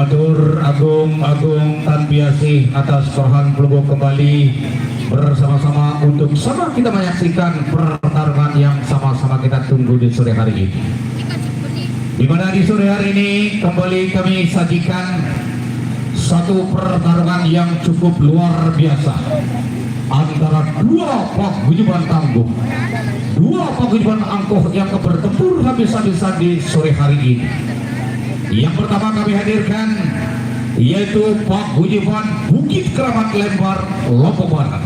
Matur agung tan biasih atas Korhan Pelubuk kembali bersama-sama untuk sama kita menyaksikan pertarungan yang sama-sama kita tunggu di sore hari ini. Di mana di sore hari ini kembali kami sajikan satu pertarungan yang cukup luar biasa antara dua paguyuban tangguh, dua paguyuban angkuh yang bertempur habis-habisan di sore hari ini. Yang pertama kami hadirkan yaitu paguyuban Bukit Keramat Lembar, Lombok Barat,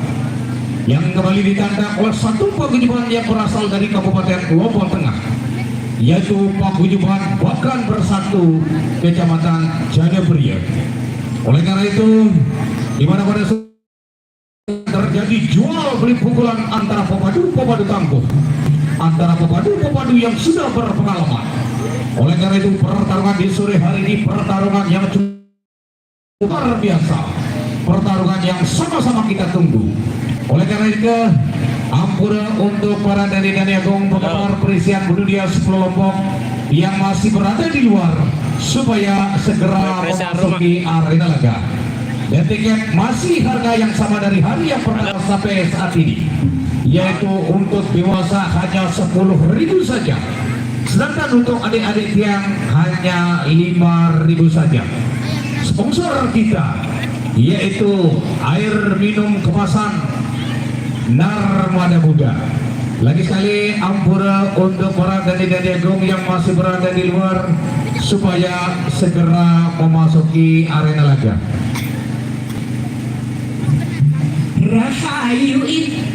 yang kembali ditandang oleh satu paguyuban yang berasal dari Kabupaten Lombok Tengah, yaitu paguyuban Bakan Bersatu, Kecamatan Jayapura. Oleh karena itu, di mana pada terjadi jual beli pukulan antara pepadu tangguh, antara pepadu yang sudah berpengalaman. Oleh karena itu pertarungan di sore hari ini pertarungan yang cukup luar biasa, pertarungan yang sama-sama kita tunggu. Oleh karena itu ampura untuk para dani-dani agung penggemar perisian dunia 10 Lombok yang masih berada di luar supaya segera memasuki arena laga. Dan tiket masih harga yang sama dari hari yang pertama sampai saat ini, yaitu untuk dewasa hanya 10.000 saja, sedangkan untuk adik-adik yang hanya 5.000 saja. Sponsor kita yaitu air minum kemasan Narmada Muda. Lagi sekali ampura untuk para dani-dani agung yang masih berada di luar supaya segera memasuki arena laga. Rahayu ini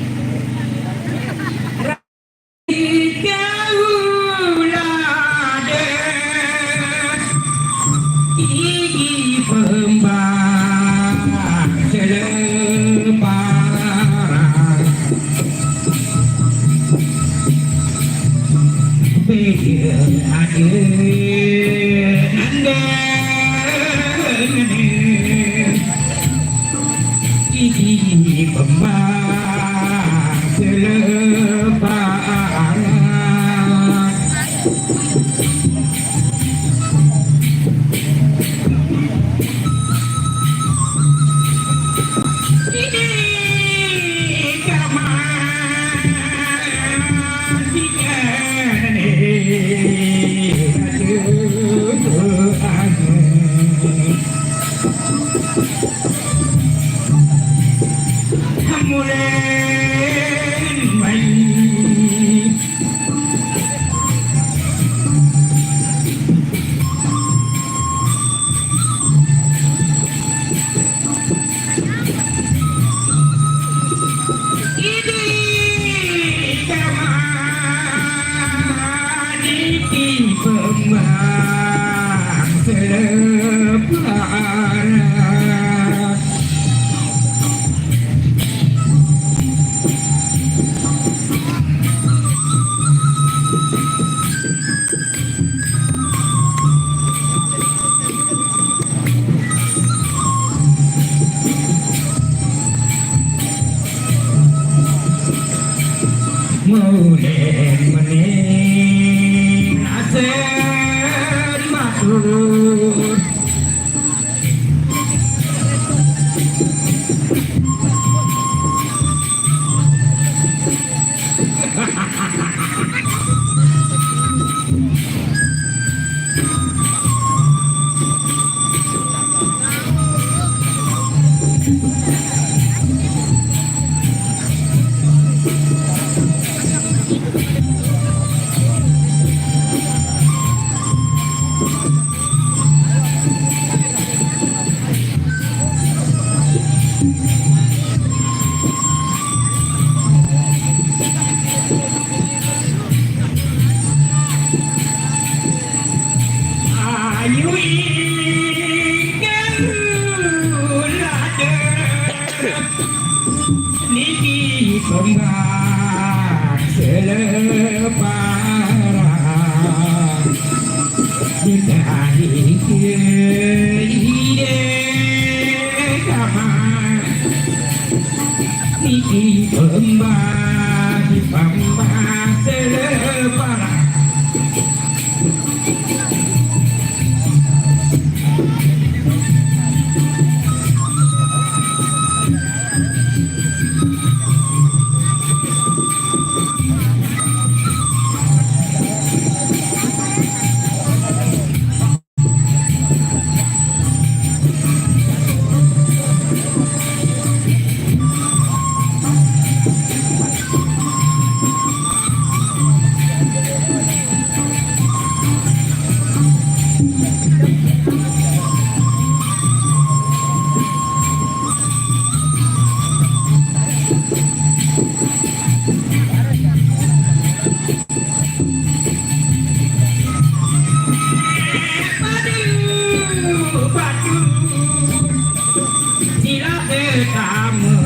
kamu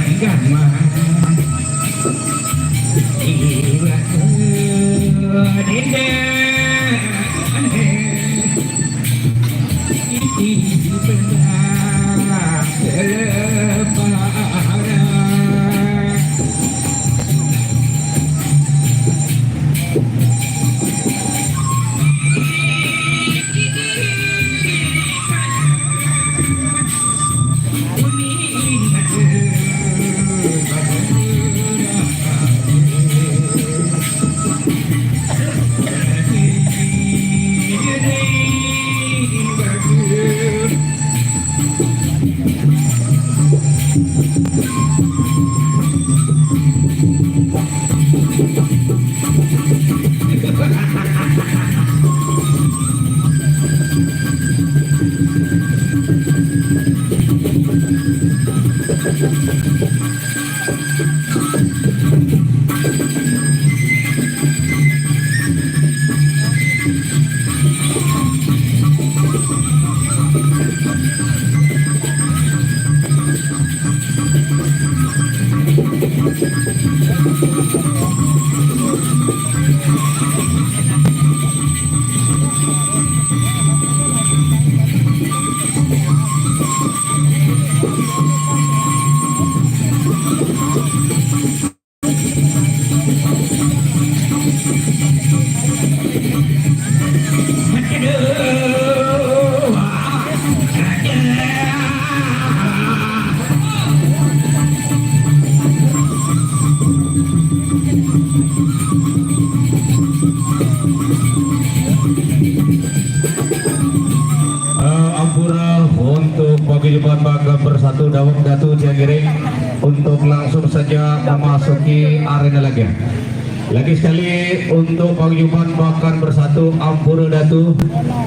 agama iwa dende Ampura untuk paguyuban Bangga Bersatu Dawang Datu Ciangiring untuk langsung saja memasuki arena laga. Lagi sekali untuk paguyuban Bahkan Bersatu Ampura Datu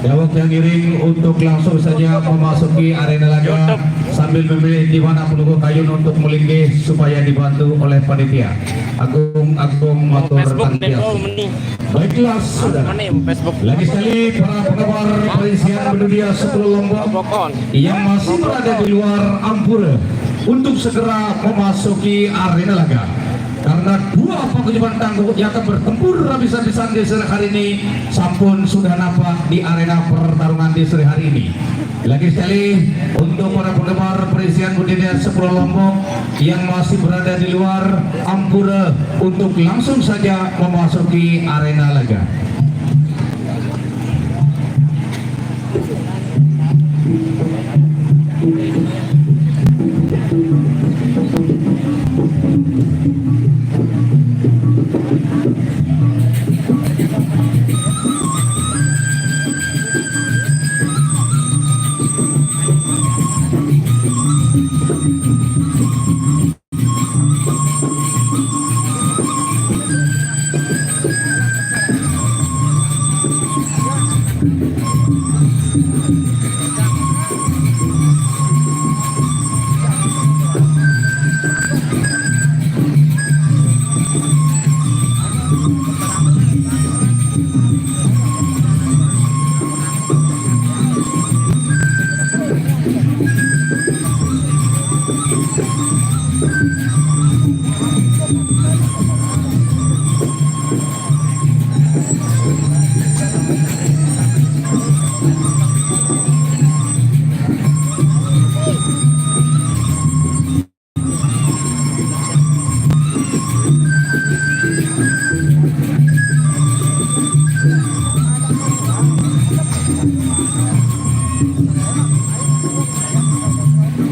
Dawang Ciangiring untuk langsung saja memasuki arena laga sambil memilih di mana peluru kayun untuk melinggih supaya dibantu oleh panitia. Agung motor tangkias. Baiklah saudara. Lagi sekali para penggemar perisian mendunia 10 Lombok yang masih berada di luar Ampura untuk segera memasuki arena laga. Karena dua paguyuban tangguh yang akan bertempur habis-habisan di sore hari ini sampun sudah nampak di arena pertarungan di sore hari ini. Lagi sekali untuk para penggemar perisian budidaya 10 Lombok yang masih berada di luar Ampura untuk langsung saja memasuki arena laga.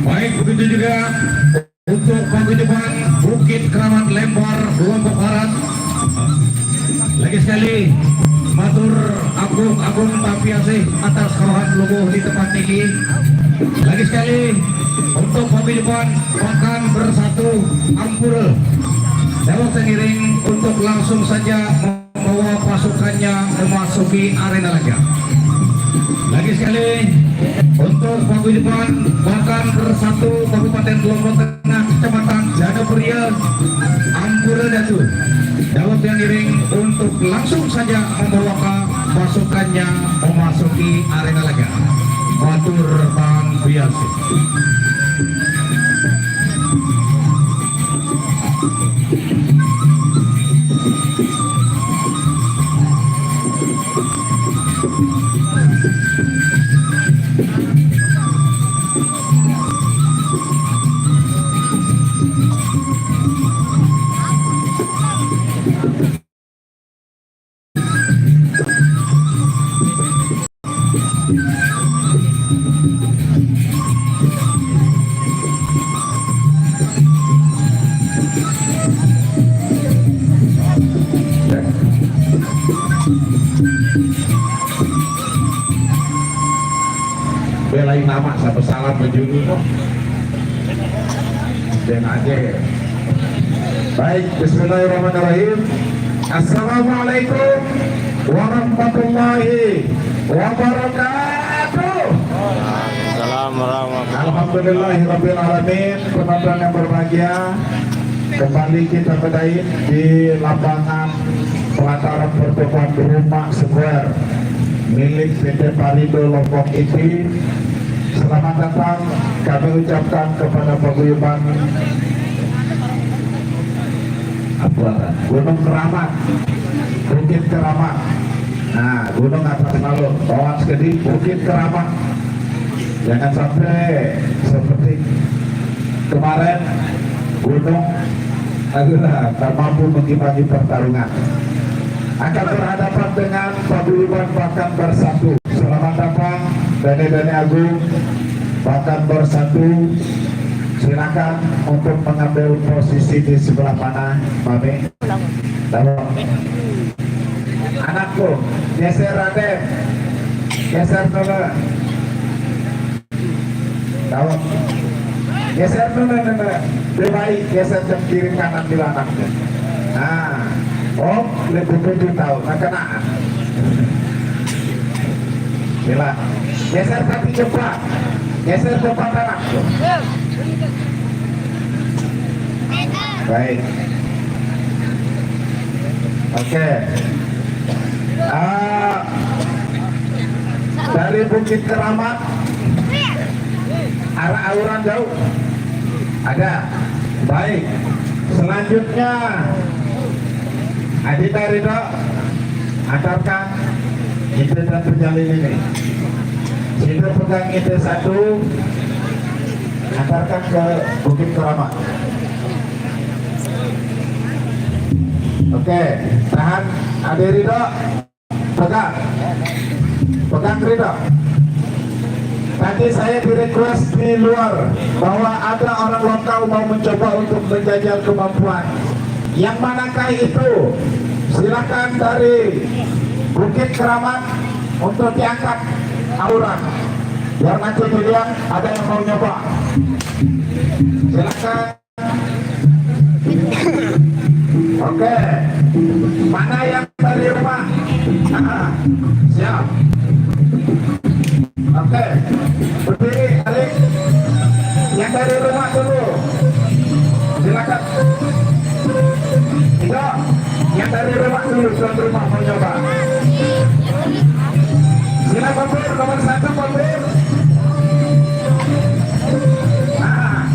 Baik, begitu juga untuk paguyuban Bukit Keramat Lembar Lombok Barat. Lagi sekali matur agung tapiasih atas karahan lubuh di tempat tinggi. Lagi sekali untuk paguyuban Bahkan Bersatu Ampura Dawang Ciangiring untuk langsung saja membawa pasukannya memasuki arena laga. Lagi sekali untuk paguyuban Bahkan Bersatu Kabupaten Lombok Tengah Kecamatan Jadapria Ampura Datu Dawang Ciangiring untuk langsung saja membawa pasukannya memasuki arena laga. Matur Tan Biasi. Belain nama sampai salam menjunjung dan aja. Baik, bismillahirrahmanirrahim. Assalamualaikum warahmatullahi wabarakatuh. Alhamdulillahirabbil alamin. Penonton yang berbahagia, kembali kita berdain di lapangan pelataran pertemuan rumah Square milik PT Parindo Lombok ini. Selamat datang kami ucapkan kepada paguyuban Gunung Keramat, Bukit Keramat. Nah, gunung atas lalu, bawah sekali Bukit Keramat. Jangan sampai seperti kemarin gunung adalah tak mampu mengimbangi pertarungan. Akan berhadapan dengan paguyuban Bakan Bersatu. Selamat datang Dene Agung Bakan Bersatu. Silakan untuk mengambil posisi di sebelah mana, Mami? Anakku, geser Raden, geser dulu. Tahu? Geser dulu, lebih baik geser jam kiri kanan di anaknya. Nah, oh, lebih 7 tahun, nah kenaan. Bila, geser tapi cepat, geser cepat anakku. Baik. Oke. Dari Bukit Keramat arah Auran jauh ada. Baik. Selanjutnya Adita Ridho antarkan ide dan penjalin ini. Situ pegang ide 1, antarkan ke Bukit Keramat. Oke, tahan. Ade Ridho, pegang Ridho. Tadi saya di request di luar bahwa ada orang lokal mau mencoba untuk menjajal kemampuan. Yang manakah itu? Silakan dari Bukit Keramat untuk diangkat Auran. Biar nanti dilihat ada yang mau nyoba. Silakan. Oke, mana yang dari rumah? Siap. Oke, berdiri, Alik. Yang dari rumah dulu. Silakan. Tidak, yang dari rumah dulu, tuan rumah mau nyoba. Silakan Pembir, nomor 1 Pembir. Nah,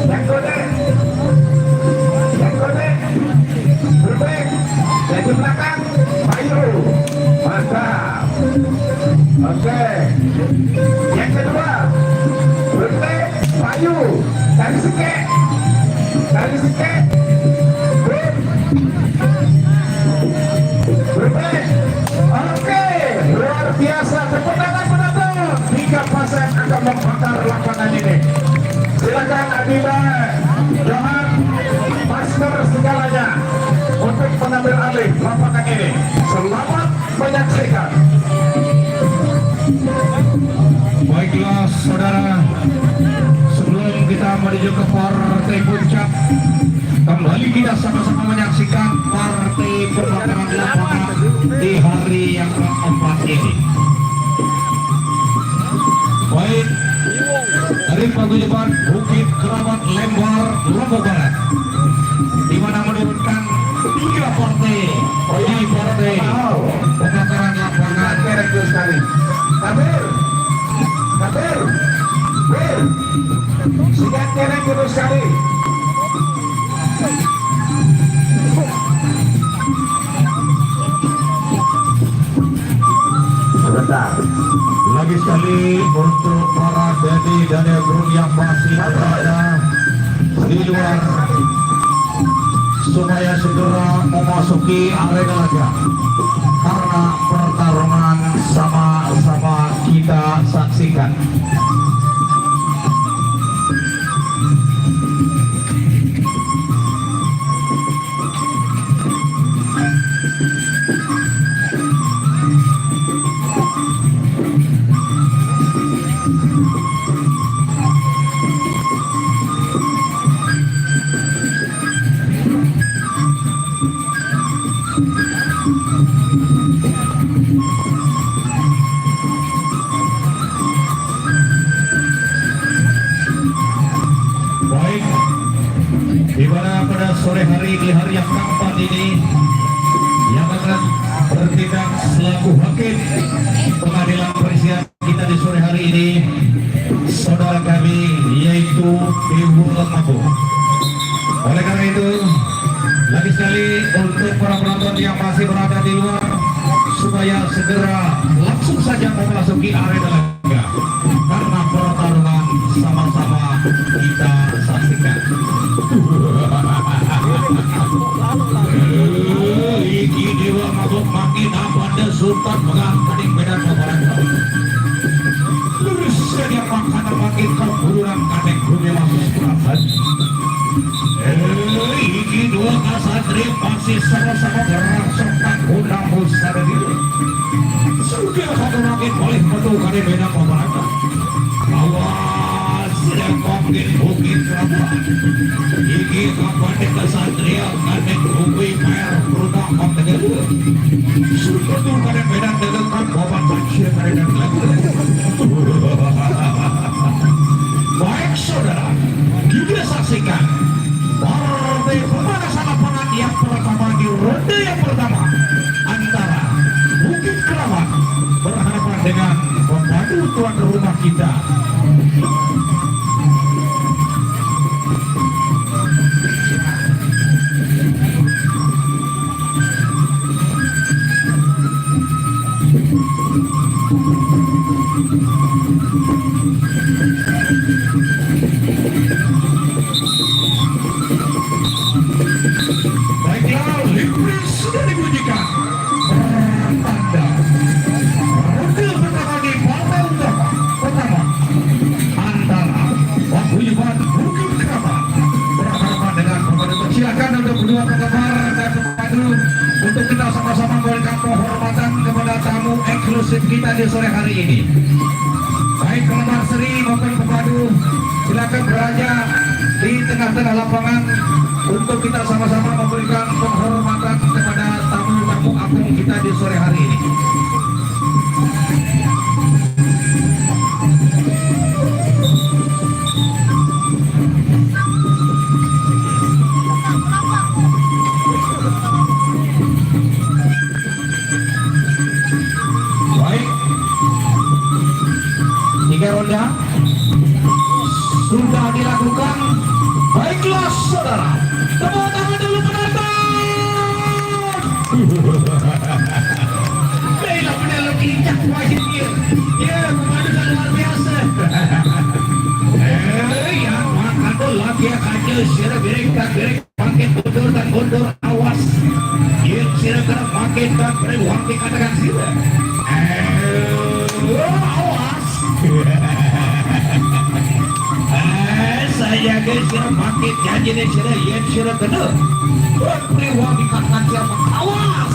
yang kode. Berbek, dari belakang, Bayu, mantap. Oke, yang kedua, berbek, Bayu, dari Seke, berbek. Oke, luar biasa. Tepuk tangan penonton. 3 pasang akan membakar lapangan ini. Silakan Adita, Johan, master segalanya untuk mengambil alih lapangan ini. Selamat menyaksikan. Baiklah saudara, sebelum kita menuju ke partai puncak, kembali kita sama-sama menyaksikan partai pembakaran lapangan di hari yang keempat ini. Baik, dari paguyuban Bukit Keramat Lembar, Lombok Barat, di mana menurunkan 3 partai di partai pembakaran lapangan. Tabir, Kapir, Bir, sikat kene terus sekali. Sebentar. Lagi sekali untuk para Dedi dan Ebru yang masih berada di luar supaya segera memasuki arena laga karena pertarungan sama-sama kita saksikan. Baik, di mana pada sore hari di hari yang keempat ini yang akan bertindak selaku hakim pengadilan perselisihan kita di sore hari ini saudara kami yaitu Ibu Lembu. Oleh karena itu lagi sekali untuk para penonton yang masih berada di luar supaya segera langsung saja memasuki arena laga karena pertarungan sama-sama kita saksikan. Iki dewa mabuk makin pada Sultan mengangkat medan peperangan. Lurus saja makanan makin keburuan kadek bumi masuk perasaan. Iki dua kasatri masih sama-sama merasakan undang besar diri. Sudah satu makin boleh betul kadek medan peperangan. Awas sedang makin bukit kelapa. Iki kapan kesatria kadek bumi merah berubah makin sudah tuh kadek medan dengan bapak banjir kadek lagu. Baik saudara, kita saksikan partai pemanasan lapangan yang pertama di ronde yang pertama antara Bukit Keramat berhadapan dengan pemadu tuan rumah kita. Baiklah, limpris sudah dibunyikan. Pertanda ronde pertama di partai utama pertama antara Paguyuban Bukit Keramat berhadapan dengan pemadu. Silakan untuk kedua penggemar dan pemadu untuk kita sama-sama memberikan penghormatan kepada tamu eksklusif kita di sore hari ini. Baik penggemar seri maupun pemadu, silakan berada di tengah-tengah lapangan untuk kita sama-sama memberikan penghormatan kepada tamu-tamu agung kita di sore hari ini. Baik, 3 ronde sudah dilakukan. Baiklah saudara, tepuk tangan dulu penonton. Baiklah penonton injak wajibnya. Ya, pemadukan luar biasa. Ya, makan tuh lagi aja sirah berek pakai mundur dan mundur, awas. Ya, sirah kerap pakai dan beruang dikatakan sirah. Awas. Saya guys sirah pakai janji nih sirah ya sirah kena. Beruang dikatakan sirah awas.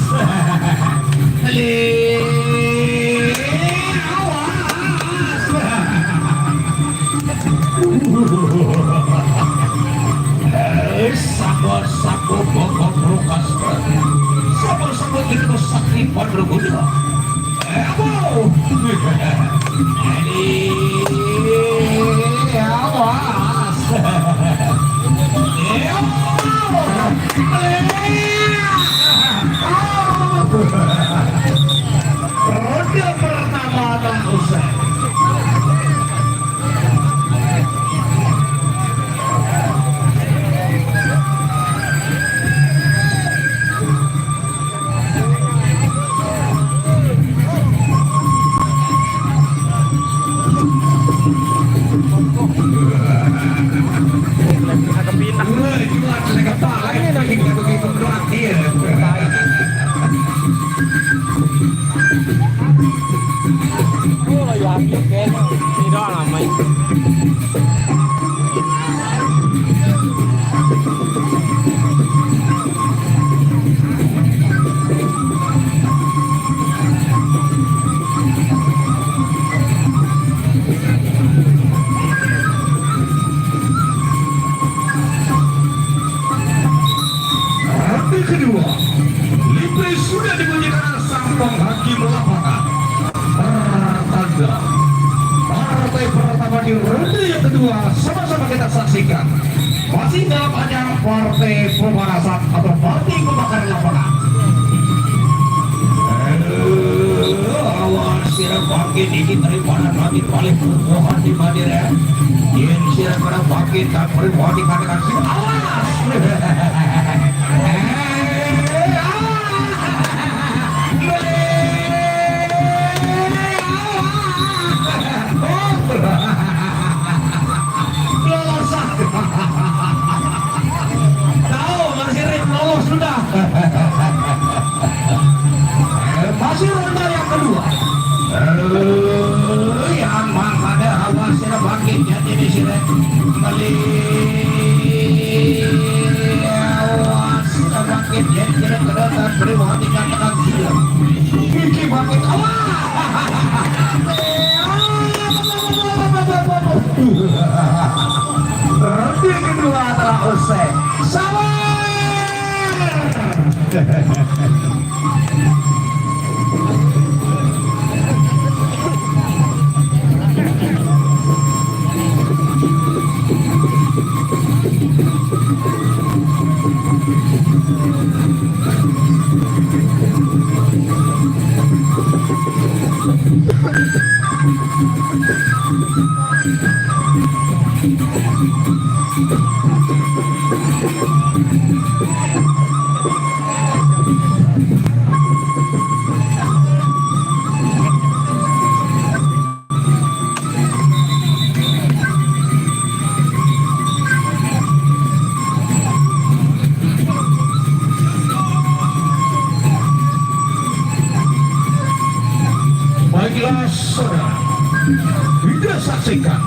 Sabar-sabar pokok rukas sabar-sabar itu sakti pada guna jadi awas ronde pertama dan usai yang kedua sama-sama kita saksikan masih dalam ajang partai pemanasan atau partai pembakaran lapangan. Awas sirap bangkit dikit daripada mati paling pohon di Madir ya. Yen sirap pada bangkit tak perlu pohon dikatakan sirap. Awas. Tahu masih lolos sudah. Masih ronda yang kedua. Yang mana awas sila bangkit jadi di sini kembali. Awas sila bangkit jadi sila kedatangan beri mohon dikatakan sila. Kiki bangkit awas. Ronde kedua telah usai. Sabar. Baiklah saudara, kita saksikan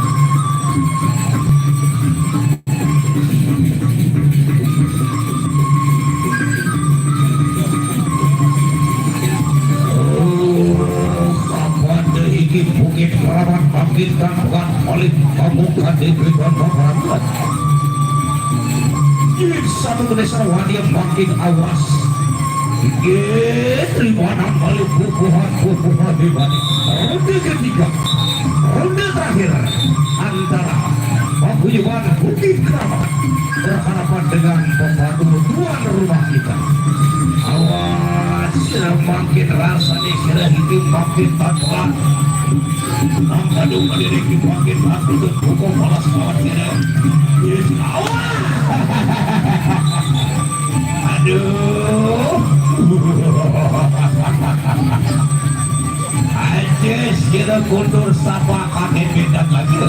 kapan dehiki bukit kerabat bangkitkan bukan oleh pambukan diberikan pemberantuan. Ini satu desa wadi yang bangkit awas. Terima kali bubuhan di balik ronde ketiga, ronde terakhir antara paguyuban Bukit Keramat berhadapan dengan pembantu tuan rumah kita. Awas semakin rasa nih sudah hidup makin tanpa nampak dulu diri makin aku tuh pukul balas kawan kita. Awas. Aduh. Ajes kita kundur sapa kakek bedak lagi.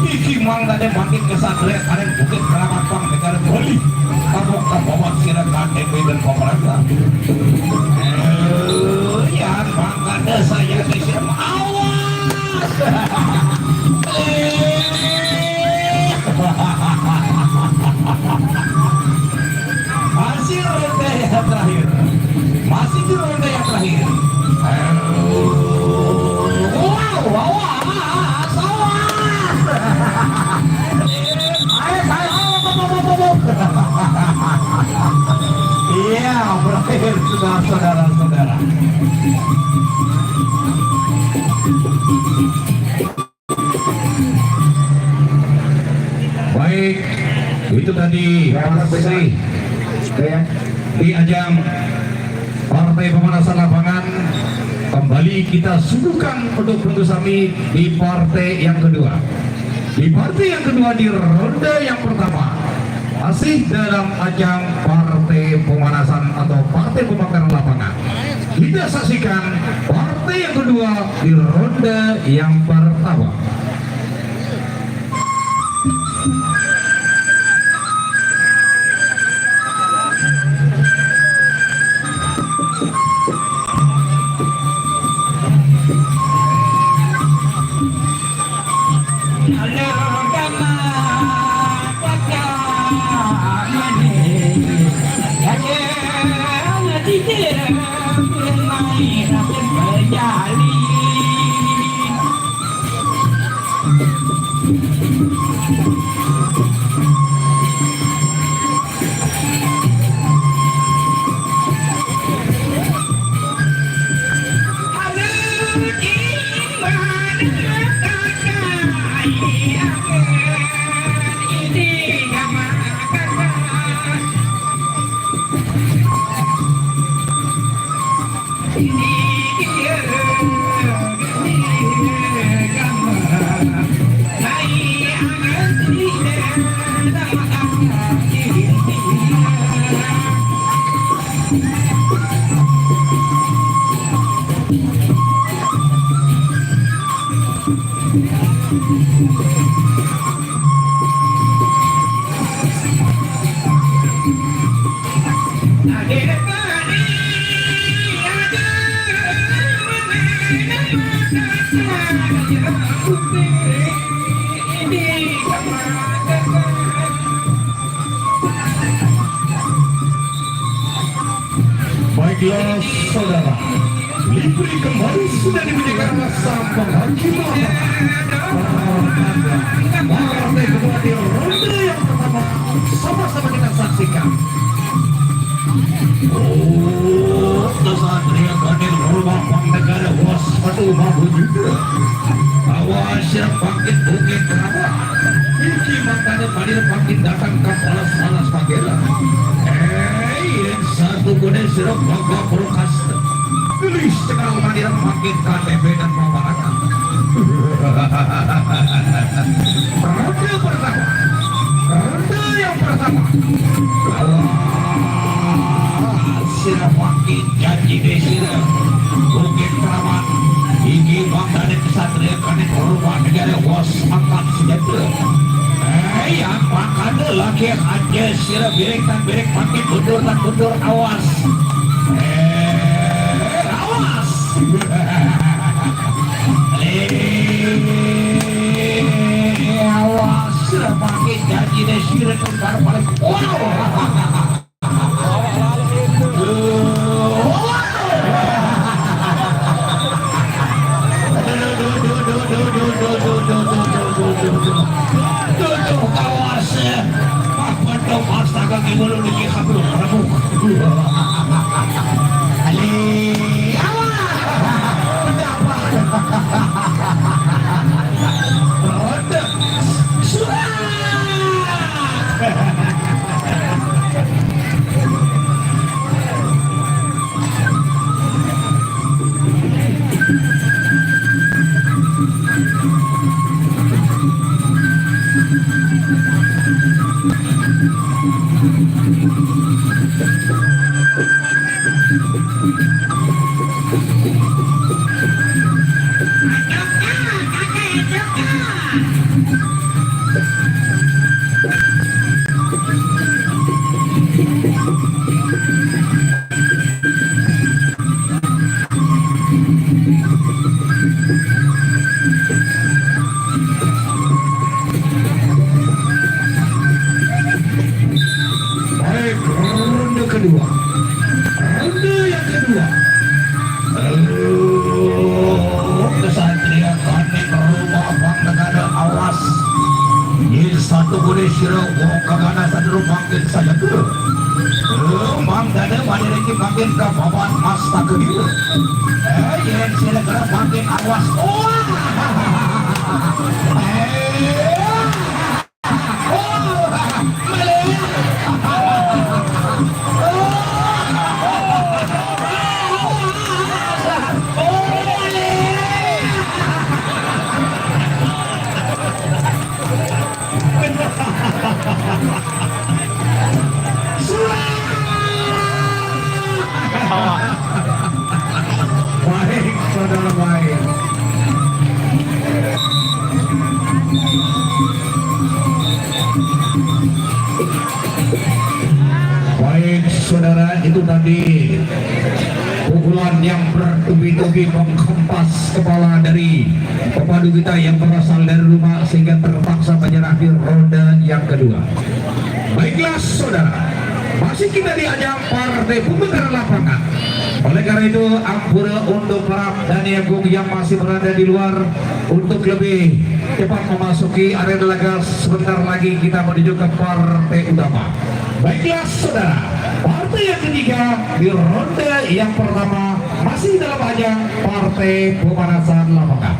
Iki mang ada makin kesatria kalian Bukit Keramat Bang negara Bali. Kamu kabawan sira kakek bedak pemerintah. Yang bangkada saya disiram awas. Masih ronde yang terakhir. Masih di ronde yang terakhir. Wow, awas. Iya, berakhir sudah saudara-saudara. Baik, itu tadi masih di ajang partai pemanasan lapangan. Kembali kita suguhkan untuk Kami di partai yang kedua. Di partai yang kedua di ronde yang pertama masih dalam ajang partai pemanasan atau partai pembakaran lapangan. Kita saksikan partai yang kedua di ronde yang pertama. Yeah. Baiklah saudara, Libri kembali sudah diberikan masa penghakiman. Partai kedua di ronde yang pertama sama-sama kita saksikan. Oh, Kesatria Kanil Rumah Panggara Waspatu Mahu juga. Awas yang bangkit bukit kenapa? Iki makanya pada bangkit datang ke palas-palas Pagela. Yang satu kode serap bangga prokasta. Tulis sekarang madiran bangkit KTP dan pembahasan. Ronde pertama. Ronde yang pertama. Sira bangkit janji desira. Bukit Praman. Iki bangga dan kesatria Kanil Rumah Negara Was angkat senjata. Yang makan laki aja sira birek tan birek pakai mundur awas. Awas. Awas sira pakai janji deh sira tukar paling. Satu boleh sirau kagana sadru bangkit saja tuh. Mang dada pada lagi bangkit ke papan mas tak kedua. Yang sila kena bangkit awas. Baik, saudara baik. Baik, saudara, itu tadi pukulan yang bertubi-tubi menghempas kepala dari pepadu kita yang berasal dari rumah sehingga terpaksa menyerah di ronde yang kedua. Baiklah, saudara, masih kita di ajang partai pembendaran lapangan. Oleh karena itu, ampura untuk para Daniagung yang masih berada di luar untuk lebih cepat memasuki area laga. Sebentar lagi kita menuju ke partai utama. Baiklah, saudara, partai yang ketiga di ronde yang pertama masih dalam ajang partai pemanasan lapangan.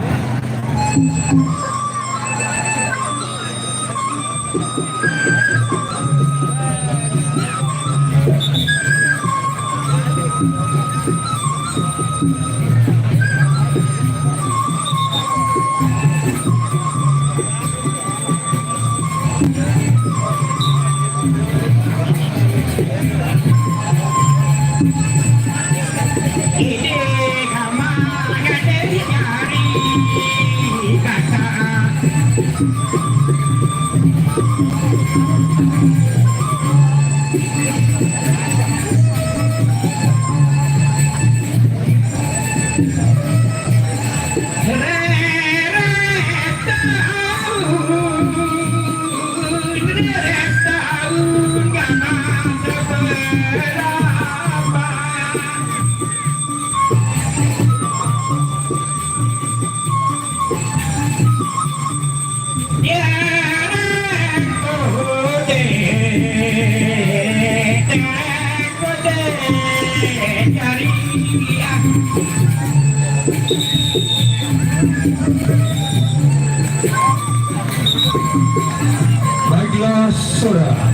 Baiklah saudara,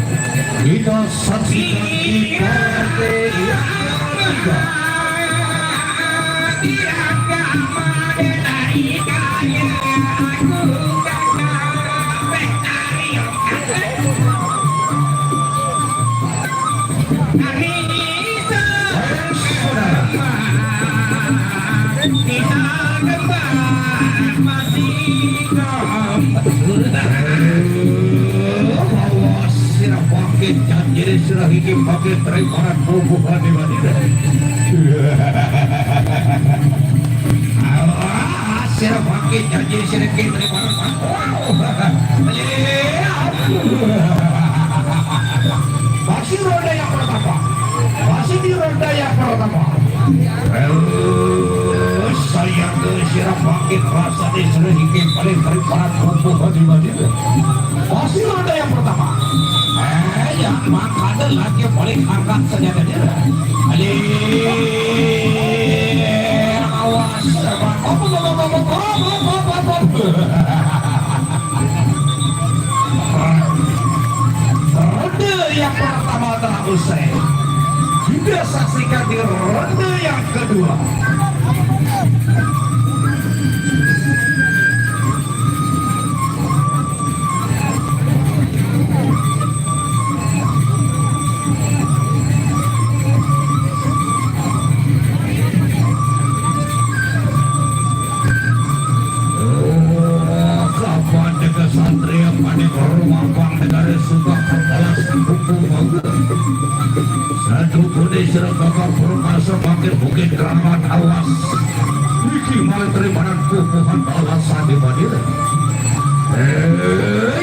kita saksikan di partai yang ketiga. Jadi sudah ini pakai terimaran bubuhan di mana? Sudah pakai jadi sudah kita terimaran. Masih roda yang pertama, masih di roda yang pertama. Saya ke sudah pakai rasa di sudah ini paling terimaran bubuhan di mana? Masih roda yang pertama. Ya, maka ada lagi yang paling angkat senjata dia. Awas, ronde yang pertama telah usai. Juga saksikan di ronde yang kedua. Satria panik rumah bang negara suka kebalas hukum satu kode seragam permasa pakai bukit keramat awas Wiki malah terimanan pupuhan alasan di Madinah.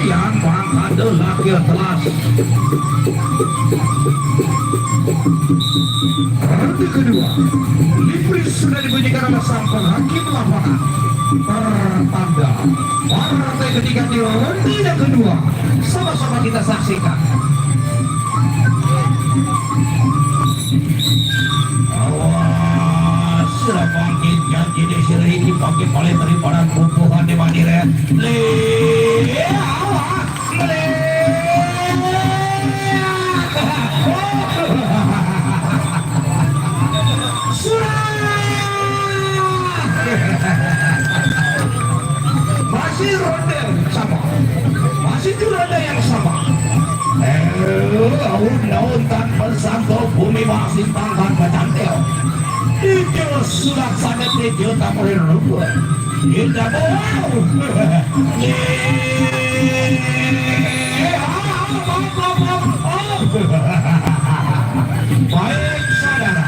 Yang bang ada laki telas Ronde kedua Libris sudah dibunyikan oleh sang penghakim lapangan pertanda partai ketiga di ronde yang kedua. Sama-sama kita saksikan. Awas sudah bangkit janji di sini dipakai paling daripada pupuhan di Madinah. Masih ronde sama, masih di ronde yang sama. Daun tanpa sangkau bumi masih tangan bercantil. Itu sudah sangat tidak tak boleh lupa. Tidak mau. Baik saudara.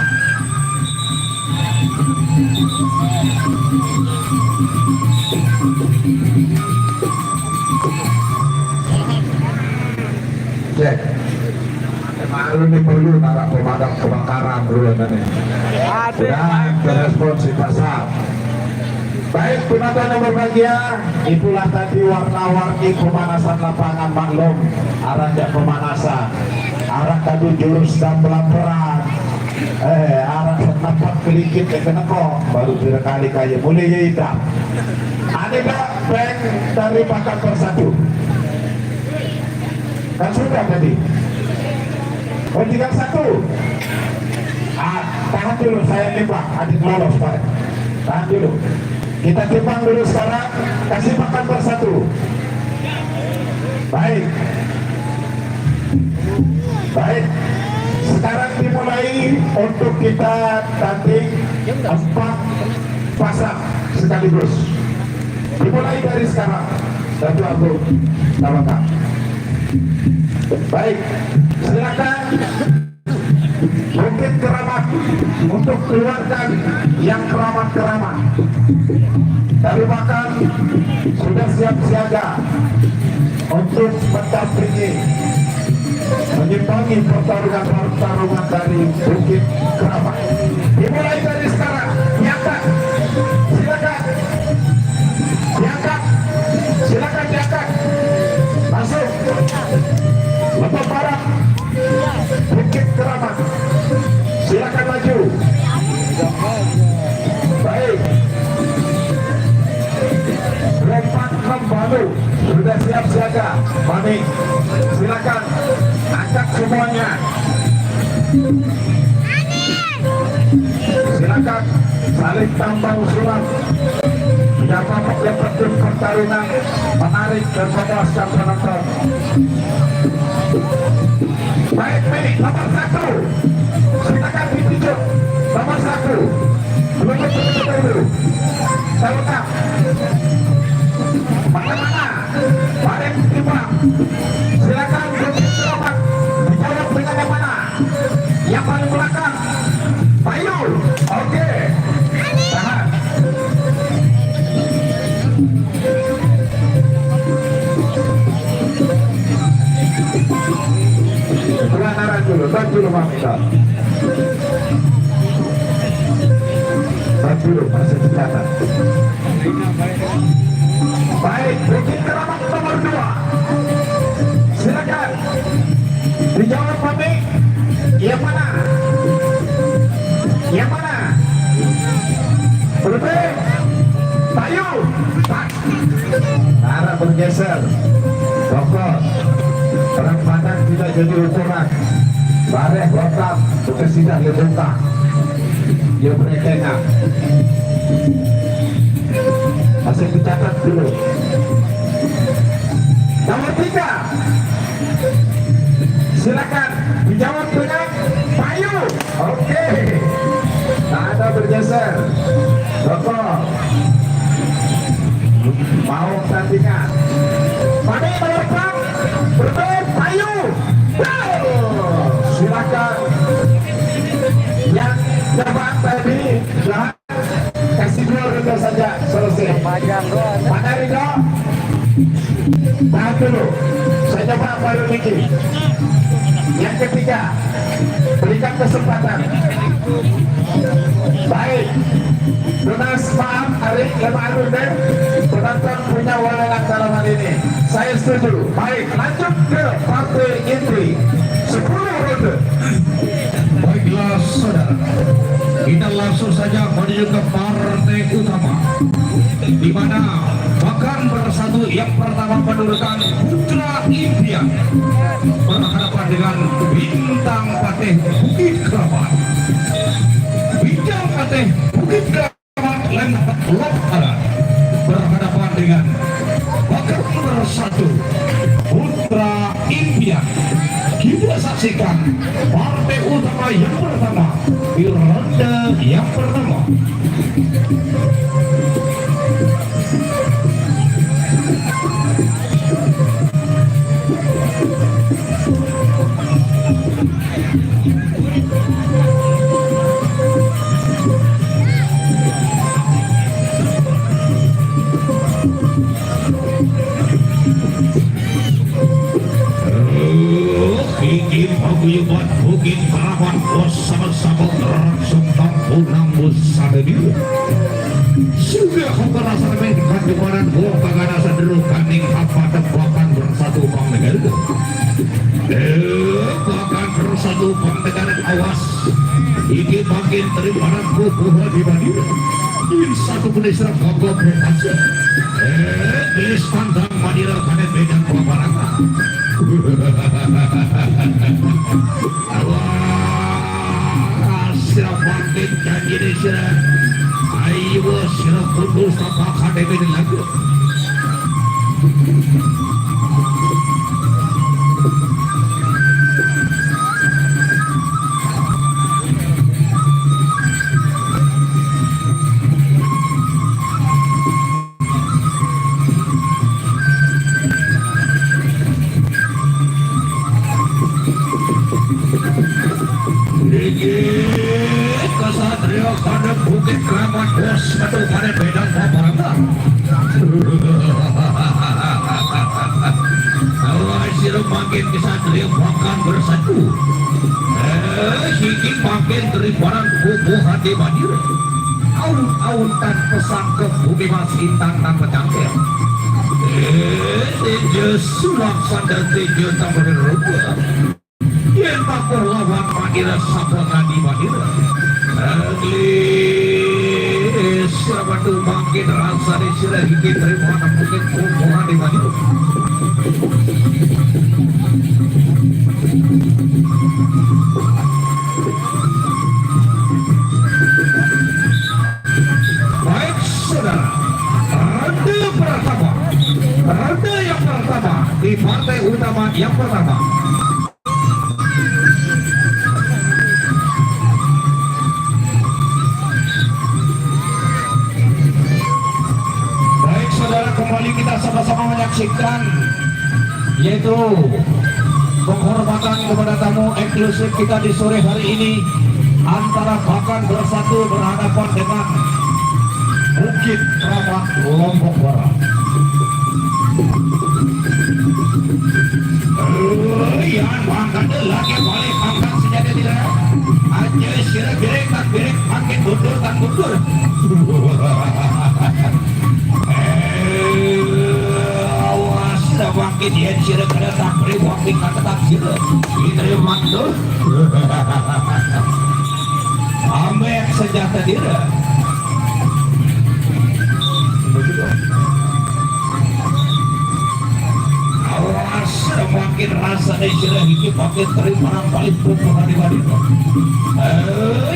Cek, malu nih perlu para pemadam kebakaran dulu nih. Dan berespons di pasar. Baik penonton yang berbahagia, itulah tadi warna-warni pemanasan lapangan maklum. Arahnya pemanasan, arah tadi jurus dan belamperan. Arah setempat kelikit ke keneko baru kali kaya mulai hitam. Ada gak bank dari pakan persatu? Kan sudah tadi. Oh tinggal satu. Tahan dulu saya timbang, adik lolos Pak. Tahan dulu. Kita timbang dulu sekarang, kasih makan persatu. Baik. Baik. Sekarang dimulai untuk kita tanding 4 pasang sekaligus. Dimulai dari sekarang. Satu aku tawakan. Baik, silakan Bukit Keramat untuk keluarkan yang keramat-keramat. Dari makan sudah siap siaga. untuk mendampingi menyimpangi pertarungan dari Bukit Keramat. Dimulai dari sekarang, diangkat, silakan, diangkat, silakan diangkat, masuk, lepas barang, Bukit Keramat, silakan maju. Baik, lompat kembali sudah siap siaga. Manik, silakan angkat semuanya. Silakan saling tambah usulan. Siapa yang penting pertarungan menarik dan memuaskan penonton. Baik, Mini, nomor 1. Silakan ditunjuk nomor 1. Belum dulu. Saya mana-mana Baik timbang. Silakan Bukit Keramat dijawab dengan yang mana? Yang paling belakang Bayu. Oke, tahan. Pelanaran dulu, tahan dulu Pak Mita. Tahan dulu, masih dicatat. Baik, Bukit Keramat nomor 2. Silakan dijawab Mami. Yang mana? Yang mana? Berhenti. Bayu. Arah bergeser. Dokter. Perang pandang tidak jadi ukuran. Bareh lengkap. Bukan sidah lebuka. Dia berekena. Masih dicatat dulu. Nomor 3. Silakan dijawab dengan Bayu. Oke. Tak ada bergeser. Dokter. Mau tandingan. Mami nomor 4. Bermain Bayu. Silakan. Yang depan tadi kasih 2 ronde saja selesai. Mana Ridho? Tahan dulu. Saya coba Bayu Niki. Yang ketiga, berikan kesempatan. Baik. Tunas maaf Arif Lemah Aruden. Penonton punya wewenang dalam hal ini. Saya setuju. Baik, lanjut ke partai inti. 10 ronde. Baiklah saudara, kita langsung saja menuju ke partai utama, di mana bahkan bersatu yang pertama menurunkan Putra Impian berhadapan dengan Bintang Patih Bukit Keramat. Bintang Patih Bukit Keramat Lembak Lokaran berhadapan dengan bahkan bersatu Putra Impian. Kita saksikan partai utama yang pertama di ronde yang pertama. Bikin paguyuban Bukit Keramat bersama-sama langsung mampu nambus sampai dia. Sudah kau merasa mengikat di mana kau kagana sederuk kaning apa tebakan bersatu bang negara. Bahkan bersatu bang negara awas. Ini makin daripada kubuah di Badir. Ini satu penisra kagok berhasil. Gelis pandang Madira kanet medan pewabarangan. Awas sirap bangkit janji di sirap. Ayo sirap kudus apa kadang ini lagi. Kesatria pada Bukit Keramat bos betul pada bedang paparan. sirap makin kesatria makan bersatu. Hiki makin teribaran kubu hati banjir. Aun tan pesan ke bumi mas intan tanpa cangkir. Tejo sulak sadar tejo tambahin rupa. Yen pakor lawan madira sabana di madira. Sabatu makin rasa di sirah hiki terima mungkin kubuhan di madira. Baik saudara, ronde yang pertama di partai utama yang pertama. Baik saudara, kembali kita sama-sama menyaksikan yaitu penghormatan kepada tamu eksklusif kita di sore hari ini antara Bakan Bersatu berhadapan dengan Bukit Keramat Lombok Barat. Yan makan lagi balik angkat senjata tidak aja sirah berek makin mundur tak mundur. Awas dah makin dia sirah kena tak beri makin kata tak sirah ini mantul. Ambek senjata dia. Awas makin rasa dari sirah hiki makin terima paling pukul di badino.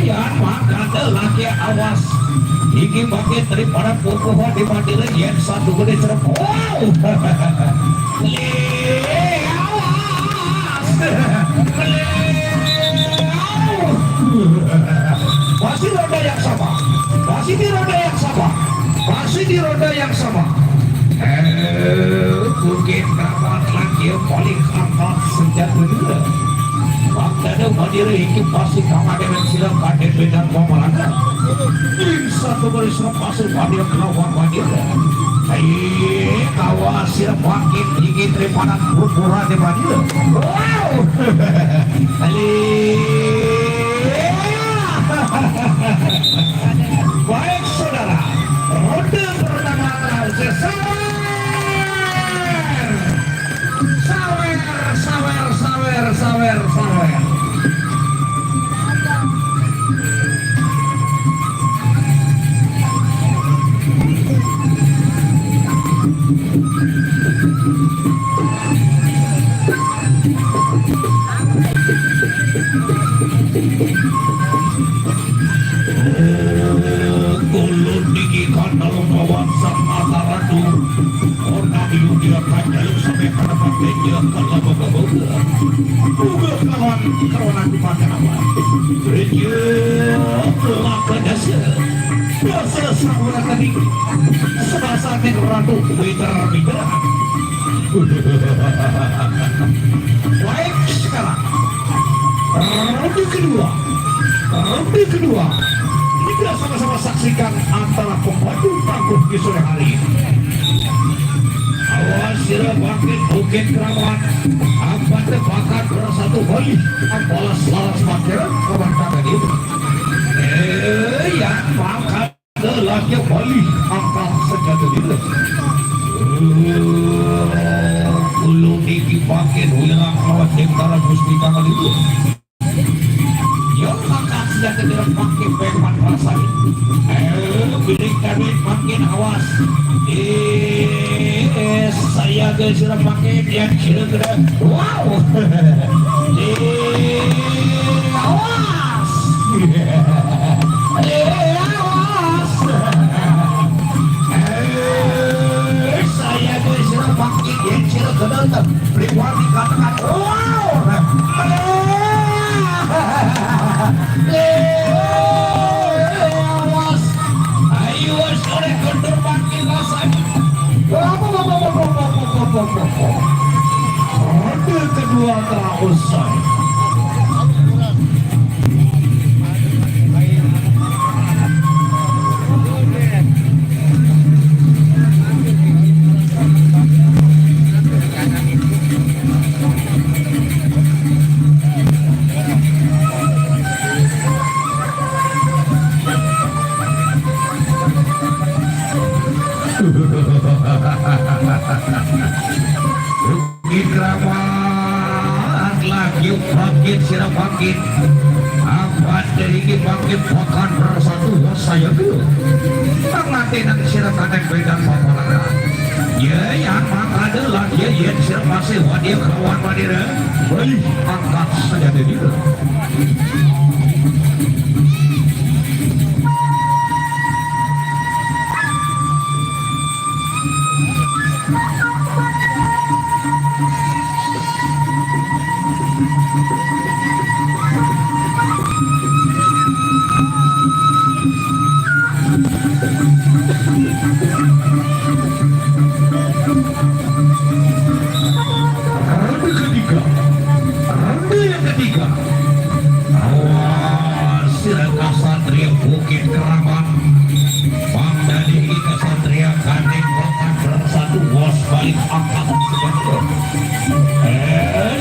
Yan makan lagi awas hiki makin terima pukul di badino yang satu gede cerep. Wow, masih roda yang sama, masih di roda yang sama, masih di roda yang sama. Bukit Keramat lagi paling angkat senjata juga. Waktu badira hiki pasti kamar dengan silam kadet bedan pemalana. Satu baris pasir badira kelawan badira. Kawas silam makin tinggi daripada pura di badira. Wow, baik saudara, ronde pertama sawer. Kulun tinggi kandang lawan sang Ataratu. Orang itu dia panjang sampai pada pakainya kalau bawa-bawa. Juga kawan dipakai apa? Gereja kelapa dasar. Dasar sahuran tadi. Sebasa ratu mitra. Baik sekarang. Ronde kedua. Kita sama-sama saksikan antara pemaju tangguh di sore hari ini. Awas sirah bangkit Bukit Keramat Ampat Bakan Bersatu Bali Apalas laras makin kawan tangan itu. Yang makan lagi Bali angkat senjata itu. Ulu niki makin hilang kawan tentara Gusti Kangal itu. Yang makan senjata tidak makin peman rasanya. Bilik kami makin awas. Saya sudah pakai yang kira-kira. Wow. Awas. Awas. Saya sudah pakai yang kira-kira. Beriwan dikatakan. Wow. Awas. Ayo sore kendur makin rasanya. Ronde kedua telah usai. keramat lagi bangkit sirah bangkit apa dari bangkit makan bersatu saya tuh tak nanti nanti sirah kadang bedang paparan ya yang maka adalah dia sirah masih wadia kawan wadira baik angkat saja dari itu. Ronde yang ketiga awas sirah Kasatria Bukit Keramat Pangdadi Kasatria Gandeng Rokan bersatu bos balik angkat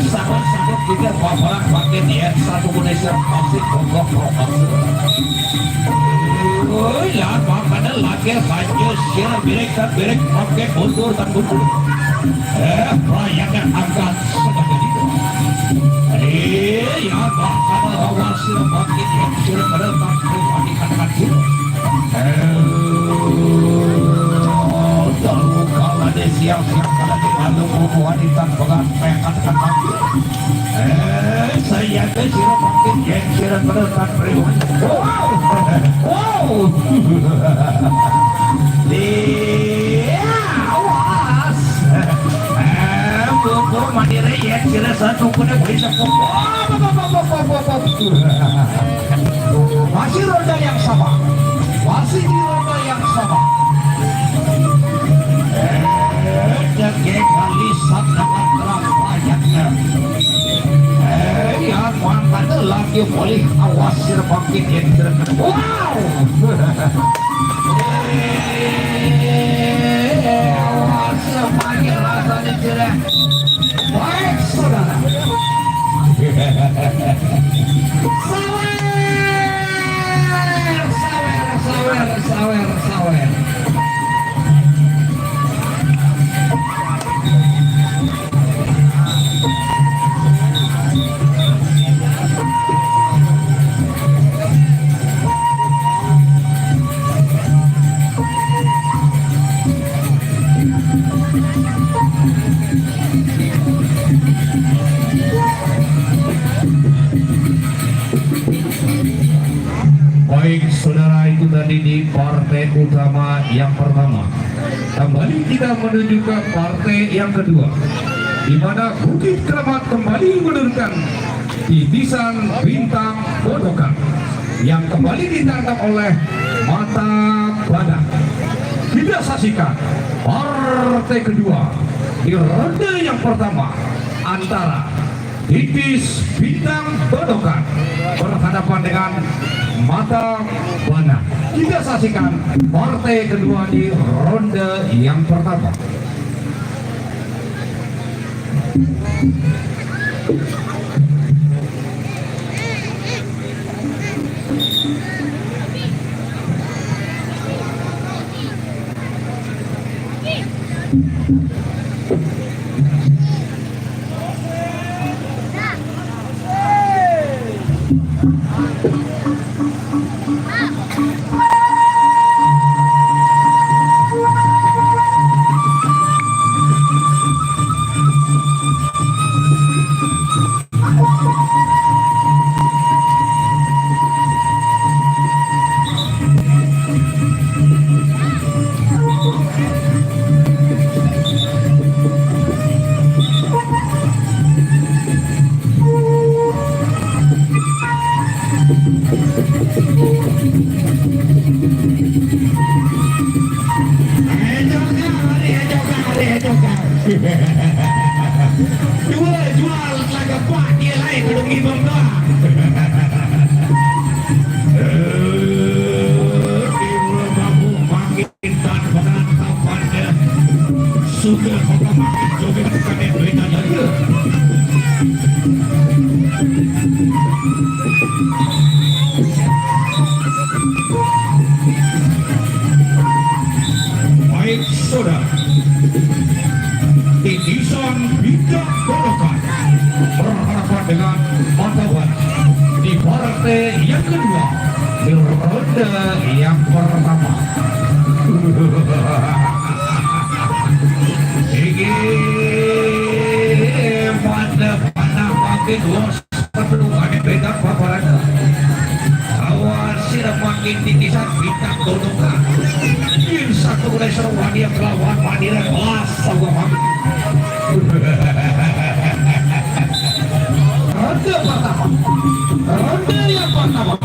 sahabat-sahabat kita paparan pakai ya satu Indonesia masih pokok ya makanya lagi hanya sirah berek pakai mundur dan mundur proyeknya angkat sedang itu ya makanya awas sirah bangkit yang sirah berenang pribadi katakan itu tahu kalau dia siap-siap kalau dia lalu buku wanita pengantin katakan bangkit saya ke sirah bangkit yang sirah berenang pribadi wow awas buku mandiri yang sirah satu kuda bisa masih roda yang sama masih di roda yang sama jadinya kali sangat terang banyaknya yang mangkanya lagi boleh awas sirah bangkit yang sirah wow awas semuanya rasanya sirah baik saudara sawer baik saudara, itu tadi di partai utama yang pertama. Kembali kita menuju ke partai yang kedua, di mana Bukit Keramat kembali menurunkan titisan bintang Bodokan yang kembali ditangkap oleh Mata Badak. Kita saksikan partai kedua di ronde yang pertama antara Titis Bintang Bodokan berhadapan dengan Mata Badak. Kita saksikan partai kedua di ronde yang pertama. Jual laga kuat dia lain belum ibang doang. Makin dan penangkapannya sudah makin joget bukan yang berita lagi. Baik saudara, titisan bintang kedua di ronde yang pertama. Ini pada makin los kedua beda paparan. Awas sila makin titisan bintang dodokan. Ini satu reser wadia melawan Madira kelas sama makin. Ronde pertama. Ronde yang pertama.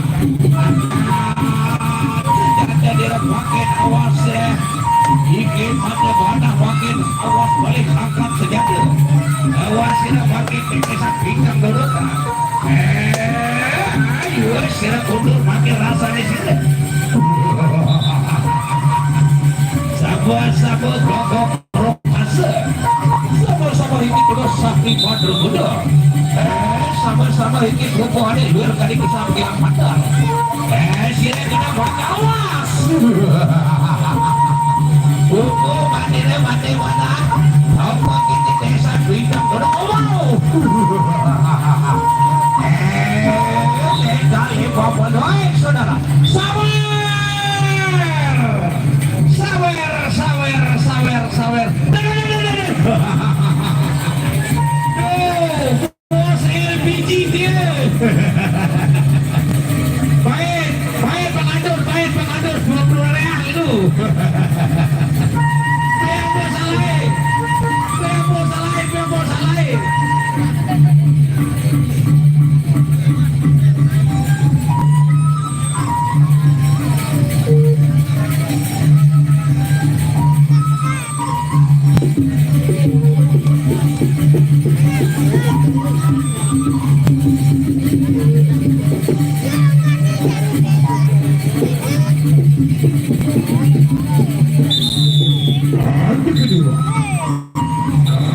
Jadi makin awas ya. Iki pada makin awas balik angkat senjata. Awas sila makin titisan bintang dodokan. Ayo sila kundur makin rasanya sila. Sabar gogok rok asa. Sama-sama ini terus sapi padro gudor. Sama-sama ini berpuan di luar kali kesampingan mata. Sila kena baca awas. Buku mati mana? Apa kita desa bintang gudor. Kali bapak doain saudara. Sawer. Bos LPG dia. Baik pengatur 20 real itu. Saya bos salah.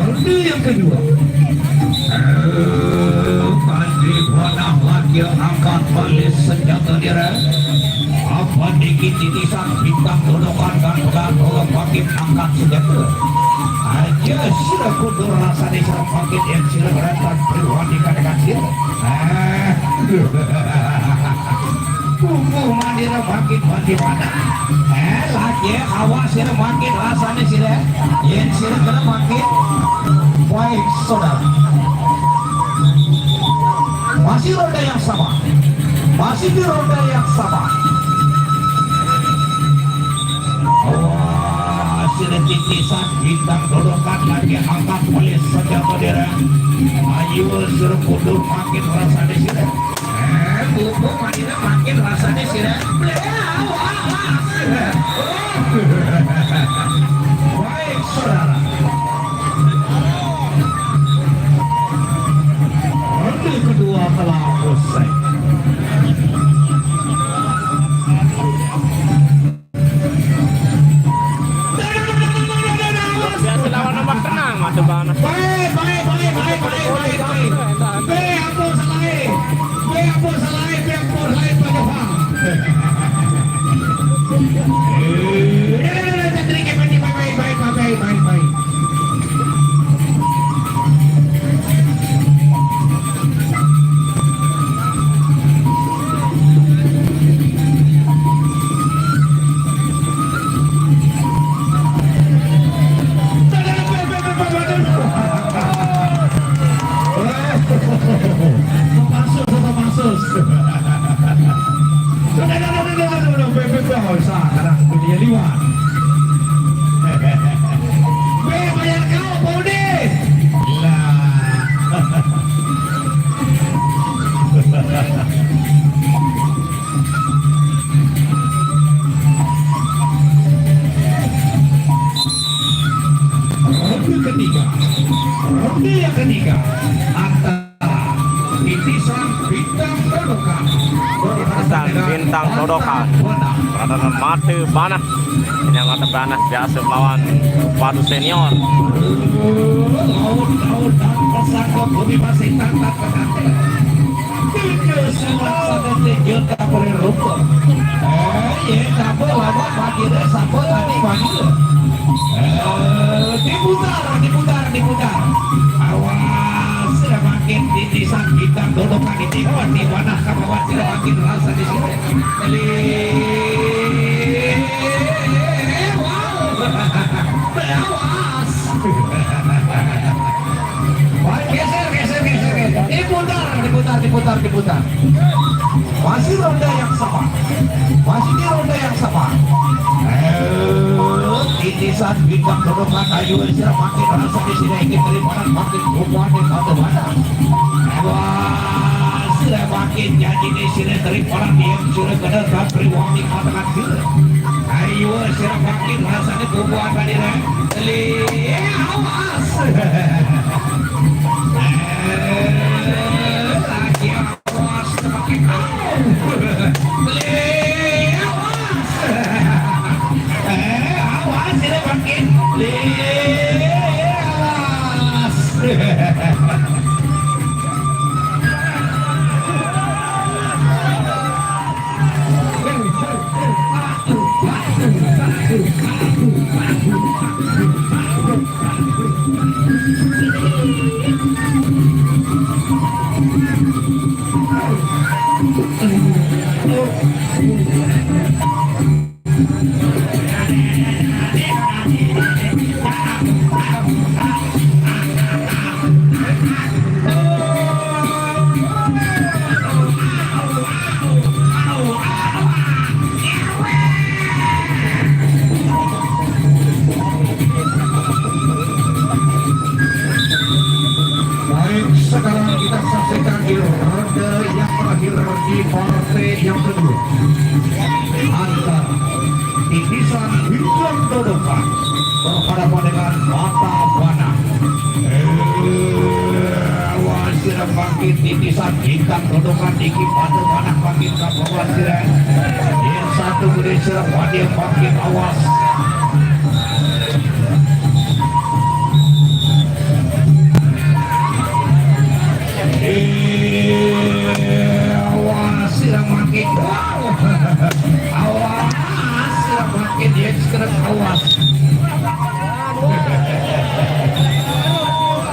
Ronde yang kedua. Pasti panah lagi angkat balik senjata dia. Apa dikit titisan bintang dodokan dan pegang tolong pakai angkat senjata. Aja sila kundur rasa di serap paket yang sila berantan peruan di kadekan sila. Tunggu mandira makin mati mana. Lagi awas sila makin rasanya sila. Yang sila kena makin. Baik saudara. Masih roda yang sama. Masih di roda yang sama. Awas sila titisan bintang dodokan lagi angkat oleh senjata dera. Ayo sila kundur makin rasanya sila. Buku mandira makin rasanya sila. Baik saudara. Ronde kedua telah usai. Biasa lawan nomor tenang masuk banget. Baik. Biar pun lain pada Bang. Baik. Bayar kau, Paudi. Ronde yang ketiga antara titisan bintang dodokan. Bintang dodokan berada mati banas. Yang mata banas biasa melawan padu senior. Laut dan pesako bumi masih tantang pengantin. Kesulitan pada tinjau tak boleh rumput. Tak boleh lawan makanya sampai tadi makanya. Diputar. Awas, sudah makin makin titisan kita dodokan di mana kawan tidak makin rasa di sini. Awas. Geser. Diputar. Masih ronda yang sama. Masih di ronda yang sama. Titisan bintang dodokan ayu sudah makin rasa di sini ingin terima makin kuat atau mana. Wah, sudah makin jadi di sini terima diam sudah benar tak priwangi katakan sila. Ayo sudah makin rasanya kuat tadi deh. Awas. Lagi awas semakin awas sudah makin awas. Baik, sekarang kita saksikan di ronde yang terakhir di partai yang kedua antara titisan bintang dodokan berhadapan dengan mata panah. Awas sudah makin titisan bintang dodokan dikit mata panah makin ke bawah sudah. Yang satu kemudian sudah wadah makin awas. Awas sudah makin awas sudah makin dia sekarang awas.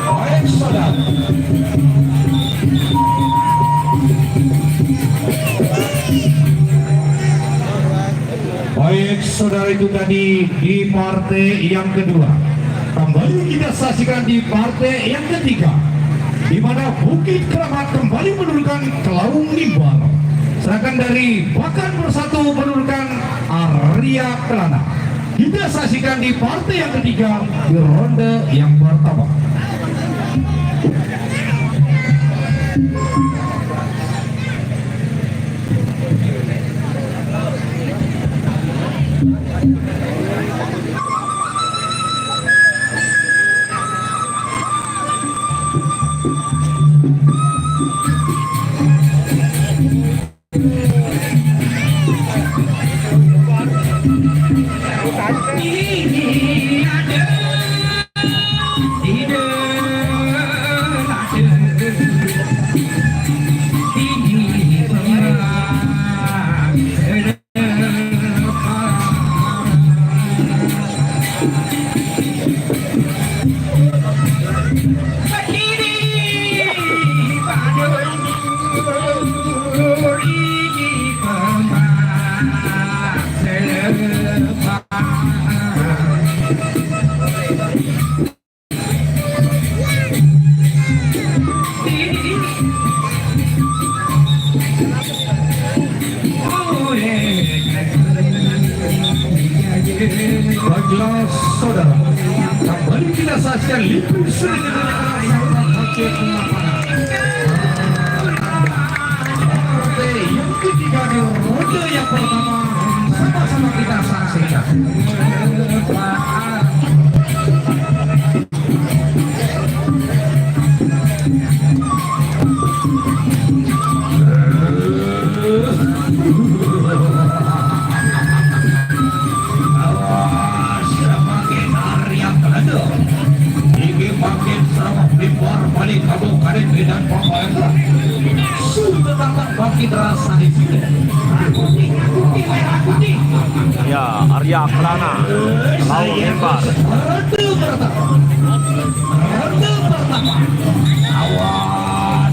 Baik saudara. Baik saudara, itu tadi di partai yang kedua. Kembali kita saksikan di partai yang ketiga, di mana Bukit Keramat kembali menurunkan Kelaung Limbar. Sedangkan dari Bakan Bersatu menurunkan Arya Kelana. Kita saksikan di partai yang ketiga di ronde yang pertama. Baiklah saudara, kembali kita saksikan Limpur yang ketiga di ronde yang pertama, sama-sama kita saksikan. Ya, Arya Kelana, Kelaung Limbar. Awas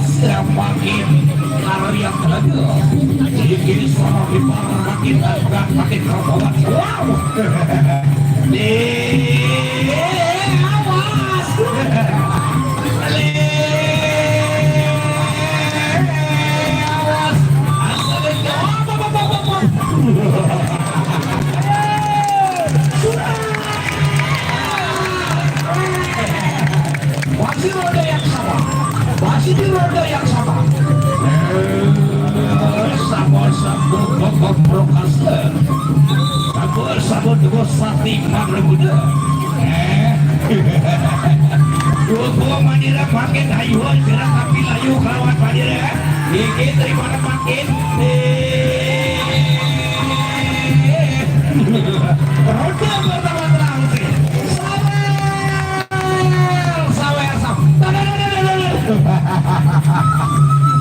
Ini suara ribar makin agak makin terbawa. Wow. Awas. Awas. Masih roda yang sama. Masih di roda yang sama. Sabor kokok brokaster. Sabor dengan sate magrebuda. Dua mandira makin hayuan gerak tapi layu kawan mandira. Iki terima makin. Roda pertama terakhir. Sawer.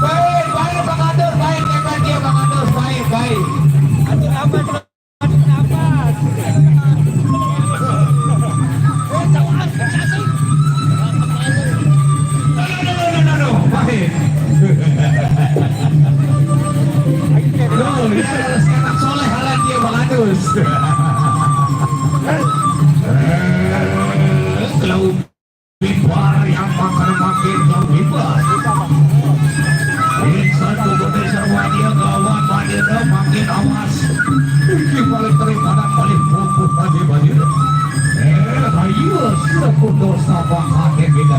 Baik, Bang Adur, baik, hebat dia Bang Adur, baik. No, baik. Ini sekarang soleh halan dia Bang Adus. Kalau bibar yang makin bibar. Satu gede serba dia gawat bandira makin awas. Ini paling teripada paling fokus bandira. Ayo sebut dosa bangsa kita.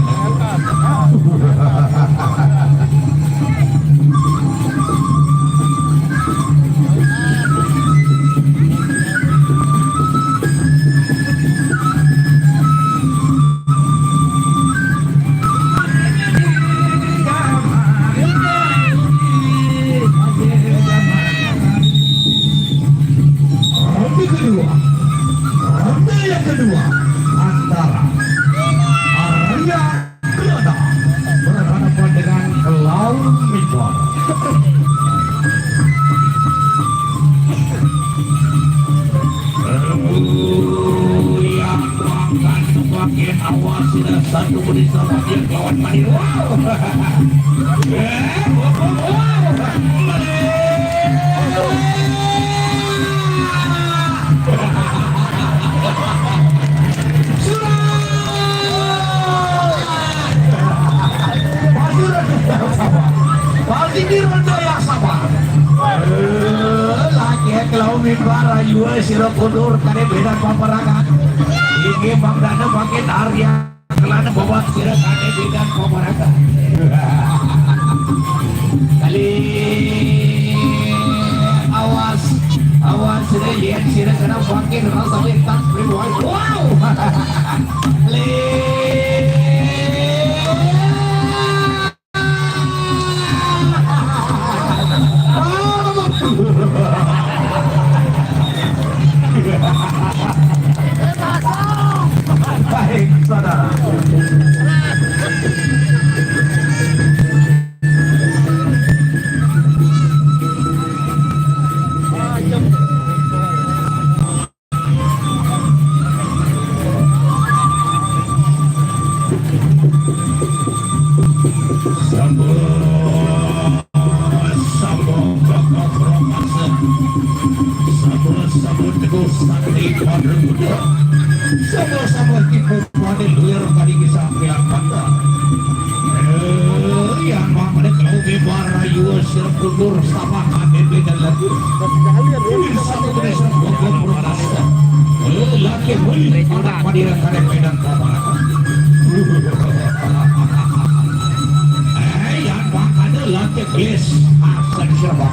Ronde yang kedua antara Arya Gilada berhadapan dengan Laun Midbar. Yang akan semakin awas sudah satu berisa dia lawan Manir. Pasti di roda yang sama. Lagi kalau Midbar ayu sira kudur kare beda paparangan. Iki Bang Dana makin Arya kelana bawa sira kare beda paparangan. Kali awas sira lihat sira kena makin rasa lintas ribuan. Wow. Baik, saudara. Sabun teguh sakti pada muda. Sama-sama kita pada luar kali kisah pihak pandang. Yang mana kau bebar ayu serkudur sama kami beda lagi. Ini sama desa bogor berasa. Laki boleh pada padiran kade medan kabar. Yang makanya laki gelis asal siapa?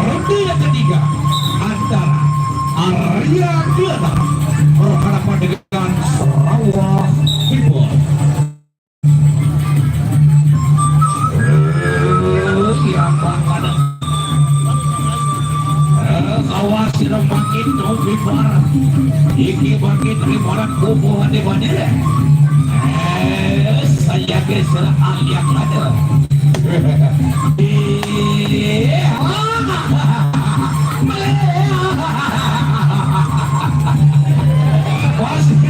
Ronde yang ketiga antara Arya Gilada berhadapan dengan Sarawak Timur. Awas sira makin kau bibar. Iki makin ribaran kubu hade bandira. Saya geser aliak ada. Pasti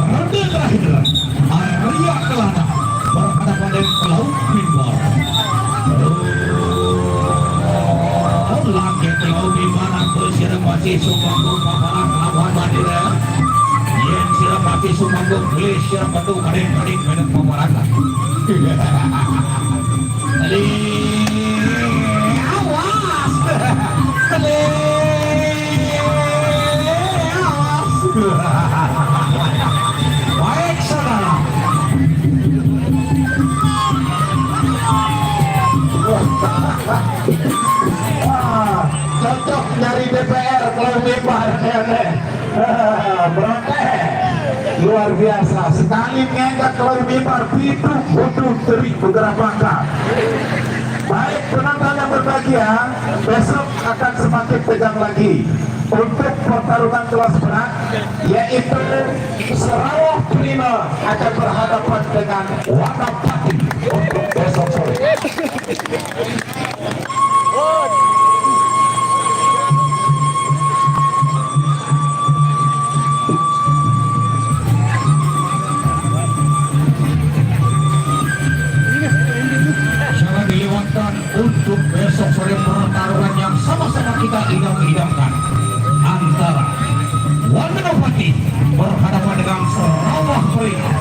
Ronde terakhir, Arya Kelana berhadapan dengan Laut Mimbar. Langit Laut Mimbar bersirah masih sumanggung paparan lawan Madura. Yang sirah masih sumanggung beli sirah penuh kadang-kadang kadang paparan. Awas, baik saudara. Cocok dari DPR kalau Mimbar Bronte luar biasa sekali ngengkat kalau Mimbar itu butuh dari beberapa kali. Baik penonton yang berbahagia, besok akan semakin tegang lagi untuk pertarungan kelas berat, yaitu Sarawak Prima akan berhadapan dengan Wanapati untuk besok sore. Jangan dilewatkan untuk besok sore pertarungan yang sama-sama kita idam-idamkan antara Wanapati berhadapan dengan Sarawak Prima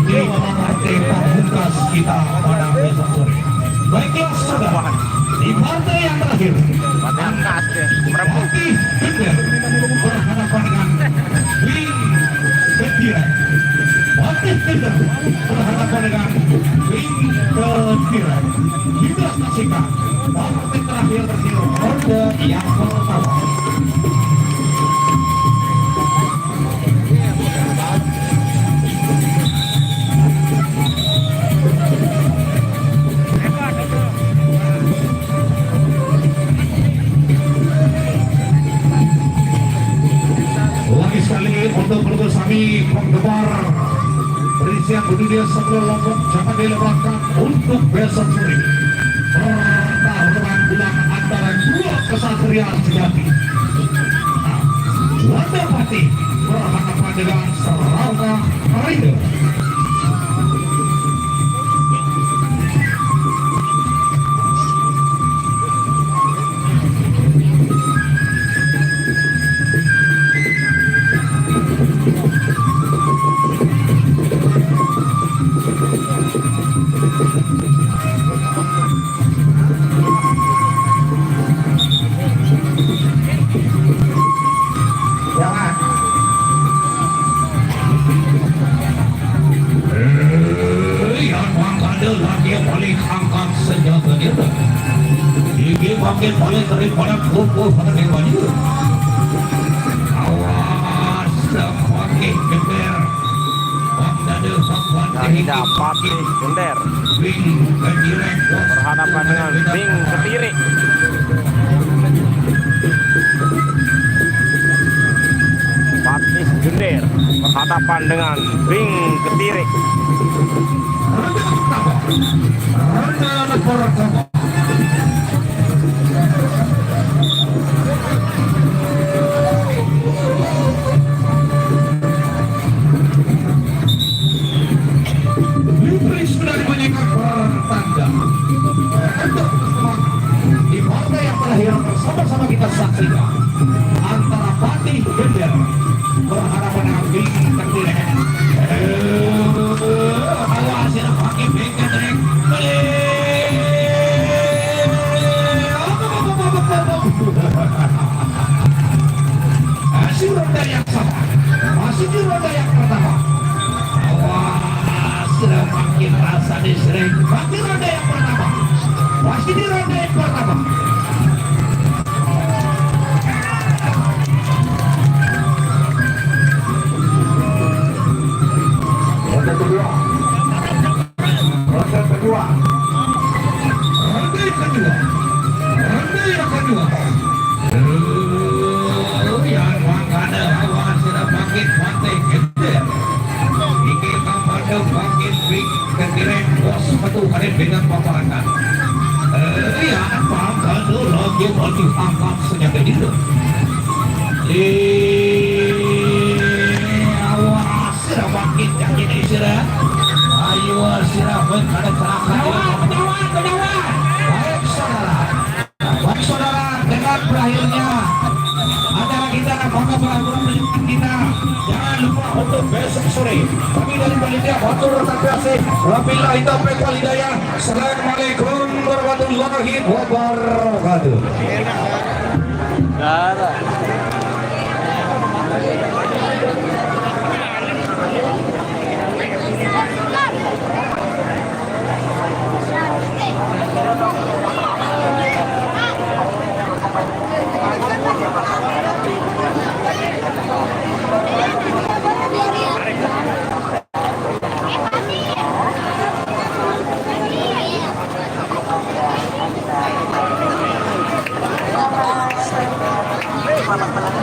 di partai pamungkas kita pada besok sore. Baiklah saudara, di partai yang terakhir Wanapati berhadapan dengan Bing Ketirai. Wakil Tinder berhadapan dengan Bing Ketirai. Kita saksikan partai terakhir di ronde yang pertama. Lagi sekali untuk bersami penggemar berisian dunia sebelum lombok jangan dilewatkan untuk besok sore pertarungan bulan antara dua kesatria sejati. Wanapati berhadapan dengan Sarawak Prima. Jangan. Yang adalah dia paling angkat senjata dia. Dia makin paling daripada kumpul pada dia. Awas semakin geber. Darida Pati Gender berhadapan dengan Bing Ketirik. Pati Gender berhadapan dengan Bing Ketirik. Di partai yang terakhir bersama-sama kita saksikan antara Pati Gender berhadapan dengan Bing Ketirik. Awas ya pakai Bing Ketirik. Masih ronde yang sama, masih di ronde yang pertama. Awas semakin rasa disering. Masih ronde yang pertama, masih di ronde yang pertama. sepatu karet dengan paparan. Iya, apakah dulu dia berarti angkat senjata itu? Awas, sirah bangkit yang ini sirah. Ayo sirah berkada celaka. Baik saudara, dengan berakhirnya acara kita bangga pelaburan menunjukkan kita. Jangan lupa untuk besok sore kami dari panitia Batur Terbiasa. Wabillahi taufiq wal hidayah. Assalamualaikum warahmatullahi wabarakatuh. Malam-malam